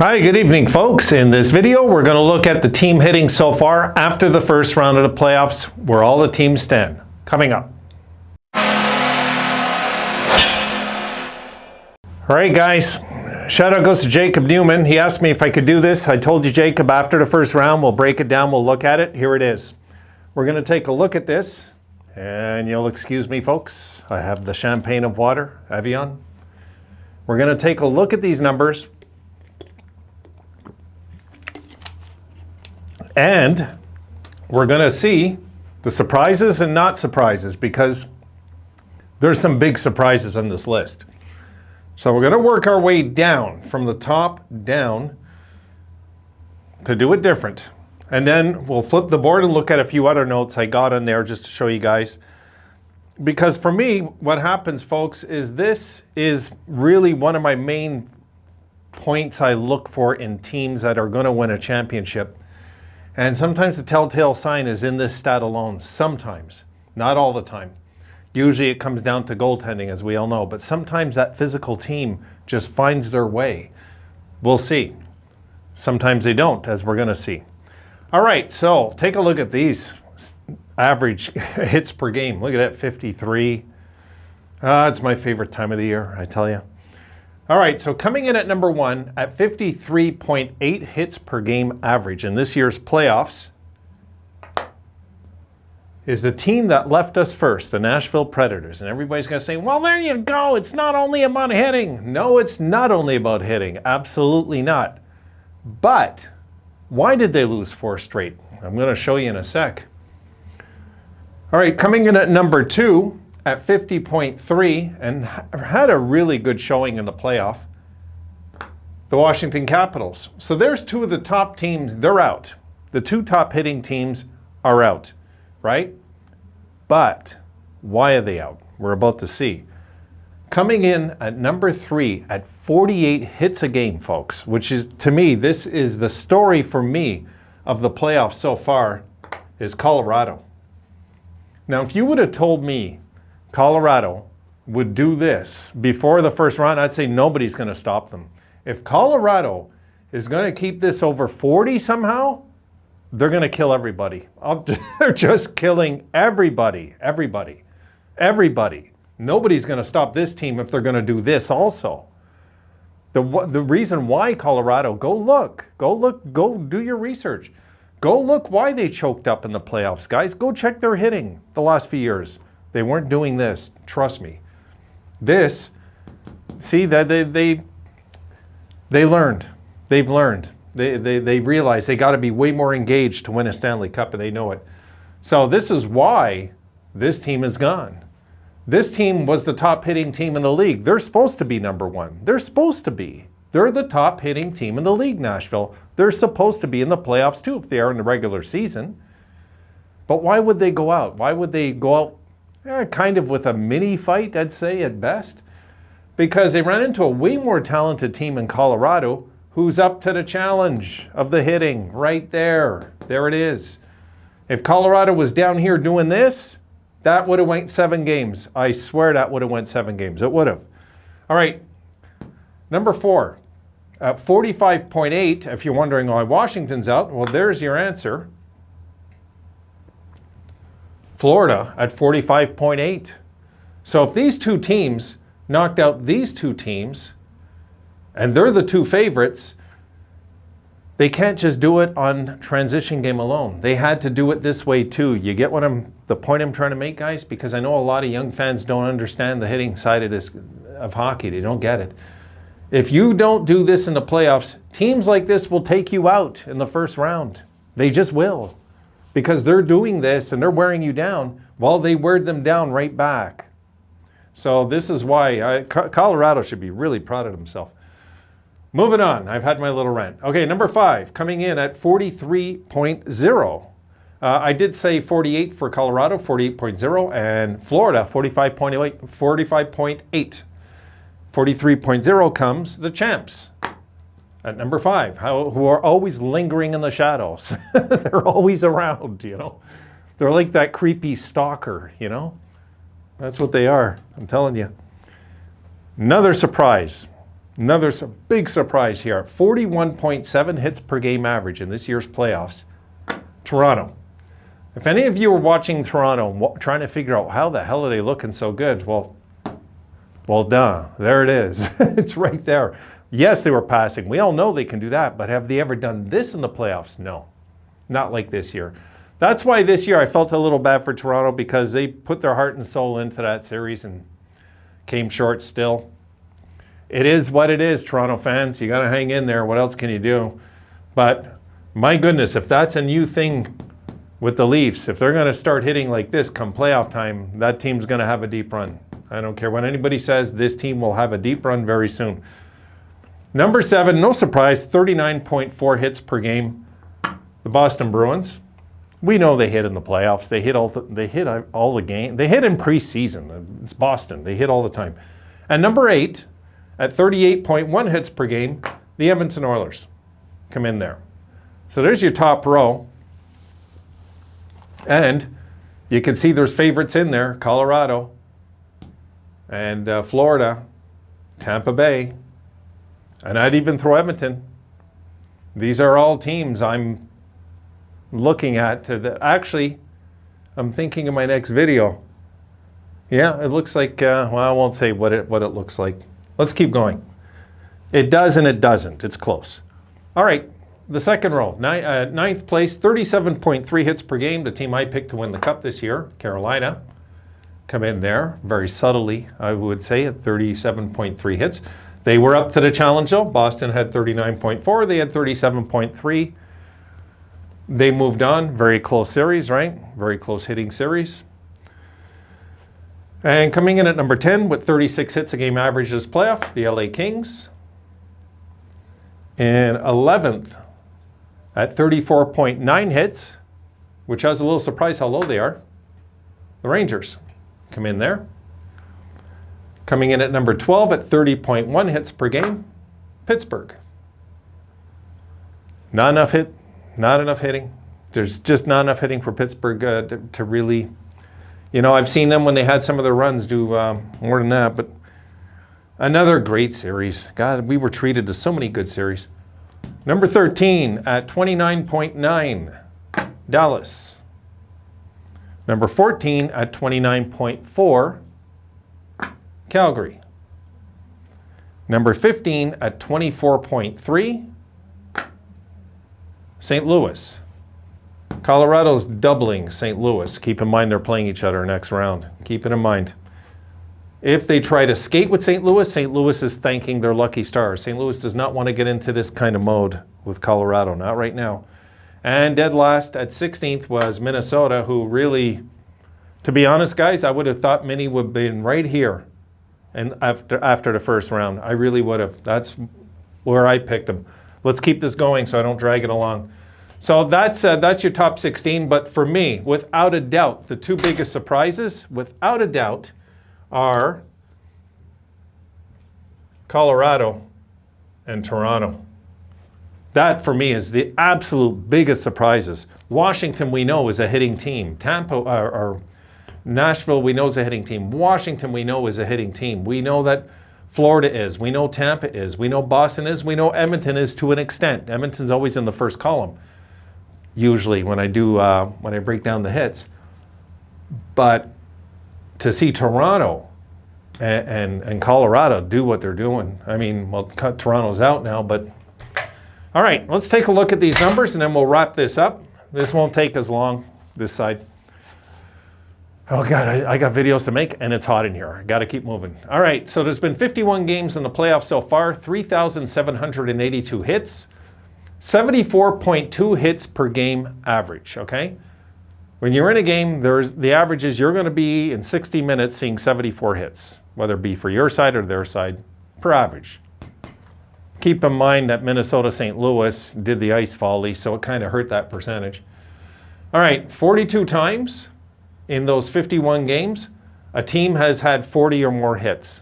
Hi, good evening, folks. In this video, we're going to look at the team hitting so far after the first round of the playoffs, where all the teams stand. Coming up. All right, guys. Shout out goes to Jacob Newman. He asked me if I could do this. I told you, Jacob, after the first round, we'll break it down, we'll look at it. Here it is. We're going to take a look at this, and you'll excuse me, folks. I have the champagne of water, Evian. We're going to take a look at these numbers. And we're going to see the surprises and not surprises, because there's some big surprises on this list. So we're going to work our way down from the top down to do it different. And then we'll flip the board and look at a few other notes I got on there just to show you guys. Because for me, what happens, folks, is this is really one of my main points I look for in teams that are going to win a championship. And sometimes the telltale sign is in this stat alone. Sometimes, not all the time. Usually it comes down to goaltending, as we all know. But sometimes that physical team just finds their way. We'll see. Sometimes they don't, as we're going to see. All right, so take a look at these average hits per game. Look at that, 53. It's my favorite time of the year, I tell you. All right, so coming in at number one at 53.8 hits per game average in this year's playoffs is the team that left us first, the Nashville Predators. And everybody's going to say, well, there you go. It's not only about hitting. No, it's not only about hitting. Absolutely not. But why did they lose 4 straight? I'm going to show you in a sec. All right, coming in at number two, at 50.3, and had a really good showing in the playoff, the Washington Capitals. So there's two of the top teams, they're out. The two top hitting teams are out, right? But why are they out? We're about to see. Coming in at number 3 at 48 hits a game, folks, which is, to me, this is the story for me of the playoffs so far, is Colorado. Now, if you would have told me Colorado would do this before the first round, I'd say nobody's going to stop them. If Colorado is going to keep this over 40 somehow, they're going to kill everybody. They're just killing everybody. Nobody's going to stop this team if they're going to do this also. The reason why Colorado, go do your research. Go look why they choked up in the playoffs, guys. Go check their hitting the last few years. They weren't doing this, trust me. This, see, that they learned. They've learned. They realize they got to be way more engaged to win a Stanley Cup, and they know it. So this is why this team is gone. This team was the top hitting team in the league. They're supposed to be number one. They're supposed to be. They're the top hitting team in the league, Nashville. They're supposed to be in the playoffs too if they are in the regular season. But why would they go out? Why would they go out kind of with a mini fight, I'd say, at best? Because they ran into a way more talented team in Colorado who's up to the challenge of the hitting right there. There it is. If Colorado was down here doing this, that would have went 7 games. I swear that would have went 7 games. It would have. All right. Number 4, at 45.8, if you're wondering why Washington's out, well, there's your answer. Florida at 45.8. So if these two teams knocked out these two teams, and they're the two favorites, they can't just do it on transition game alone. They had to do it this way too. You get the point I'm trying to make, guys? Because I know a lot of young fans don't understand the hitting side of hockey. They don't get it. If you don't do this in the playoffs, teams like this will take you out in the first round. They just will. Because they're doing this and they're wearing you down while they wear them down right back. So this is why Colorado should be really proud of themselves. Moving on. I've had my little rant. Okay, number 5, coming in at 43.0. I did say 48 for Colorado, 48.0, and Florida, 45.8. 43.0 comes the champs. At number 5, who are always lingering in the shadows. They're always around, you know. They're like that creepy stalker, you know. That's what they are, I'm telling you. Another surprise. Another big surprise here. 41.7 hits per game average in this year's playoffs. Toronto. If any of you were watching Toronto trying to figure out how the hell are they looking so good, well, duh, there it is. It's right there. Yes, they were passing. We all know they can do that, but have they ever done this in the playoffs? No, not like this year. That's why this year I felt a little bad for Toronto, because they put their heart and soul into that series and came short still. It is what it is, Toronto fans. You got to hang in there. What else can you do? But my goodness, if that's a new thing with the Leafs, if they're going to start hitting like this come playoff time, that team's going to have a deep run. I don't care what anybody says, this team will have a deep run very soon. Number 7, no surprise, 39.4 hits per game. The Boston Bruins. We know they hit in the playoffs. They hit all the games. They hit in preseason. It's Boston. They hit all the time. And number 8, at 38.1 hits per game, the Edmonton Oilers come in there. So there's your top row. And you can see there's favorites in there. Colorado and Florida, Tampa Bay. And I'd even throw Edmonton. These are all teams I'm looking at. Actually, I'm thinking of my next video. Yeah, it looks like, well, I won't say what it looks like. Let's keep going. It does and it doesn't. It's close. All right, the second row. Ninth place, 37.3 hits per game. The team I picked to win the Cup this year, Carolina, come in there very subtly, I would say, at 37.3 hits. They were up to the challenge, though. Boston had 39.4. They had 37.3. They moved on. Very close series, right? Very close hitting series. And coming in at number 10 with 36 hits a game average this playoff, the LA Kings. And 11th at 34.9 hits, which I was a little surprised how low they are. The Rangers come in there. Coming in at number 12 at 30.1 hits per game, Pittsburgh. Not enough hitting. There's just not enough hitting for Pittsburgh to really, you know, I've seen them when they had some of their runs do more than that, but another great series. God, we were treated to so many good series. Number 13 at 29.9, Dallas. Number 14 at 29.4, Calgary. Number 15 at 24.3, St. Louis. Colorado's doubling St. Louis. Keep in mind they're playing each other next round. Keep it in mind. If they try to skate with St. Louis is thanking their lucky stars. St. Louis does not want to get into this kind of mode with Colorado, not right now. And dead last at 16th was Minnesota, who really, to be honest, guys, I would have thought Minnie would have been right here. And after the first round, I really would have. That's where I picked them. Let's keep this going so I don't drag it along. So that's your top 16. But for me, without a doubt, the two biggest surprises, without a doubt, are Colorado and Toronto. That, for me, is the absolute biggest surprises. Washington, we know, is a hitting team. Nashville, we know, is a hitting team. Washington, we know, is a hitting team. We know that Florida is. We know Tampa is. We know Boston is. We know Edmonton is to an extent. Edmonton's always in the first column, usually, when I break down the hits. But to see Toronto and Colorado do what they're doing, I mean, well, Toronto's out now, but all right, let's take a look at these numbers and then we'll wrap this up. This won't take as long, this side. Oh God, I got videos to make and it's hot in here. I got to keep moving. All right, so there's been 51 games in the playoffs so far, 3,782 hits, 74.2 hits per game average, okay? When you're in a game, the average is you're going to be in 60 minutes seeing 74 hits, whether it be for your side or their side, per average. Keep in mind that Minnesota-St. Louis did the ice volley, so it kind of hurt that percentage. All right, 42 times in those 51 games, a team has had 40 or more hits.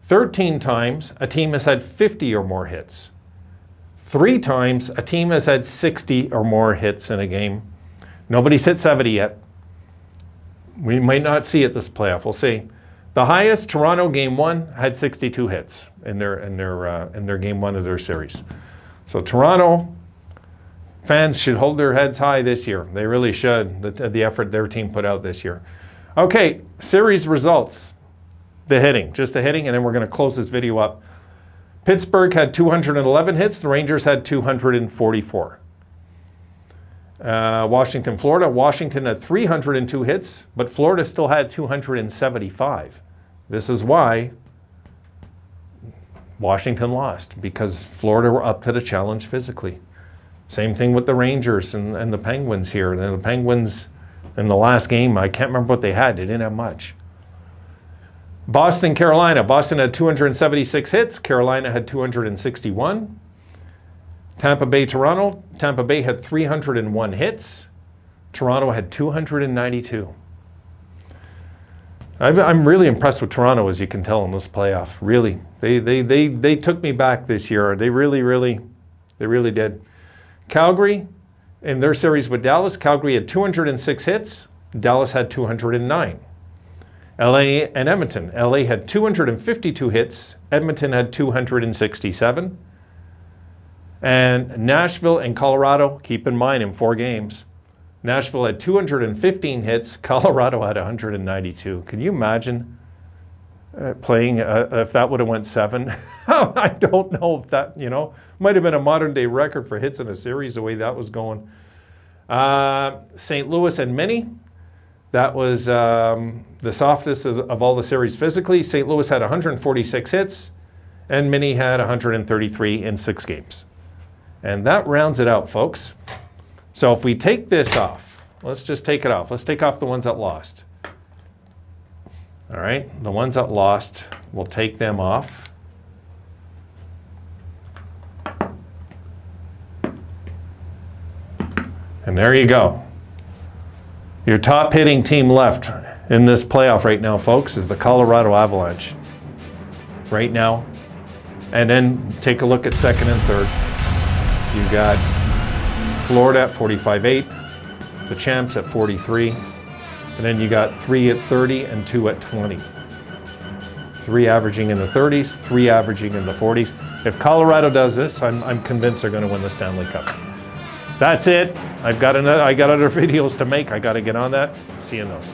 13 times, a team has had 50 or more hits. 3 times, a team has had 60 or more hits in a game. Nobody's hit 70 yet. We might not see it this playoff. We'll see. The highest, Toronto game 1 had 62 hits in their game 1 of their series. So Toronto fans should hold their heads high this year. They really should, the effort their team put out this year. Okay, series results. The hitting, just the hitting, and then we're going to close this video up. Pittsburgh had 211 hits. The Rangers had 244. Washington, Florida. Washington had 302 hits, but Florida still had 275. This is why Washington lost, because Florida were up to the challenge physically. Same thing with the Rangers and the Penguins here. And the Penguins in the last game, I can't remember what they had. They didn't have much. Boston, Carolina. Boston had 276 hits. Carolina had 261. Tampa Bay, Toronto. Tampa Bay had 301 hits. Toronto had 292. I'm really impressed with Toronto, as you can tell, in this playoff. Really, they took me back this year. They really did. Calgary, in their series with Dallas, Calgary had 206 hits. Dallas had 209. LA and Edmonton. LA had 252 hits. Edmonton had 267. And Nashville and Colorado, keep in mind, in 4 games, Nashville had 215 hits. Colorado had 192. Can you imagine playing if that would have went 7? I don't know if that, might have been a modern day record for hits in a series the way that was going. St. Louis and Minnie. That was the softest of all the series physically. St. Louis had 146 hits, and Minnie had 133 in 6 games. And that rounds it out, folks. So if we take this off, let's just take it off. Let's take off the ones that lost. All right, the ones that lost, we'll take them off. And there you go. Your top hitting team left in this playoff right now, folks, is the Colorado Avalanche. Right now. And then take a look at second and third. You got Florida at 45.8, the champs at 43, and then you got 3 at 30 and 2 at 20. 3 averaging in the 30s, 3 averaging in the 40s. If Colorado does this, I'm convinced they're going to win the Stanley Cup. That's it. I got other videos to make. I got to get on that. See you in those.